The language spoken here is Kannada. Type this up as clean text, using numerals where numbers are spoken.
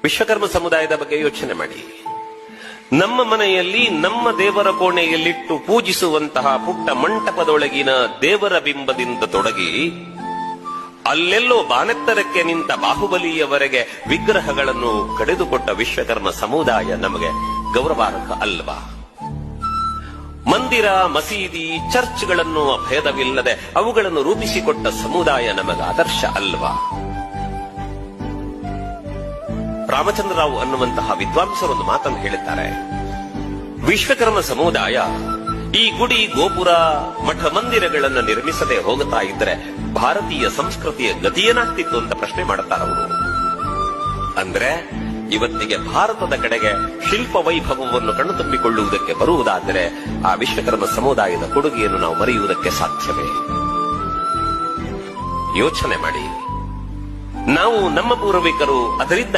ವಿಶ್ವಕರ್ಮ ಸಮುದಾಯದ ಬಗ್ಗೆ ಯೋಚನೆ ಮಾಡಿ. ನಮ್ಮ ಮನೆಯಲ್ಲಿ ನಮ್ಮ ದೇವರ ಕೋಣೆಯಲ್ಲಿಟ್ಟು ಪೂಜಿಸುವಂತಹ ಪುಟ್ಟ ಮಂಟಪದೊಳಗಿನ ದೇವರ ಬಿಂಬದಿಂದ ತೊಡಗಿ ಅಲ್ಲೆಲ್ಲೋ ಬಾನೆತ್ತರಕ್ಕೆ ನಿಂತ ಬಾಹುಬಲಿಯವರೆಗೆ ವಿಗ್ರಹಗಳನ್ನು ಕಡಿದುಕೊಟ್ಟ ವಿಶ್ವಕರ್ಮ ಸಮುದಾಯ ನಮಗೆ ಗೌರವಾರ್ಹ ಅಲ್ವಾ? ಮಂದಿರ, ಮಸೀದಿ, ಚರ್ಚ್ಗಳನ್ನು ಭೇದವಿಲ್ಲದೆ ಅವುಗಳನ್ನು ರೂಪಿಸಿಕೊಟ್ಟ ಸಮುದಾಯ ನಮಗೆ ಆದರ್ಶ ಅಲ್ವಾ? ರಾಮಚಂದ್ರರಾವ್ ಅನ್ನುವಂತಹ ವಿದ್ವಾಂಸರೊಂದು ಮಾತನ್ನು ಹೇಳುತ್ತಾರೆ. ವಿಶ್ವಕರ್ಮ ಸಮುದಾಯ ಈ ಗುಡಿ, ಗೋಪುರ, ಮಠ ಮಂದಿರಗಳನ್ನು ನಿರ್ಮಿಸದೆ ಹೋಗುತ್ತಾ ಇದ್ರೆ ಭಾರತೀಯ ಸಂಸ್ಕೃತಿಯ ಗತಿಯೇನಾಗ್ತಿತ್ತು ಅಂತ ಪ್ರಶ್ನೆ ಮಾಡುತ್ತಾರವರು. ಅಂದ್ರೆ ಇವತ್ತಿಗೆ ಭಾರತದ ಕಡೆಗೆ ಶಿಲ್ಪ ವೈಭವವನ್ನು ಕಣ್ಣುತುಂಬಿಕೊಳ್ಳುವುದಕ್ಕೆ ಬರುವುದಾದರೆ ಆ ವಿಶ್ವಕರ್ಮ ಸಮುದಾಯದ ಕೊಡುಗೆಯನ್ನು ನಾವು ಮರೆಯುವುದಕ್ಕೆ ಸಾಧ್ಯವೇ? ಯೋಚನೆ ಮಾಡಿ. ನಾವು ನಮ್ಮ ಪೂರ್ವಿಕರು ಅದರಿಂದ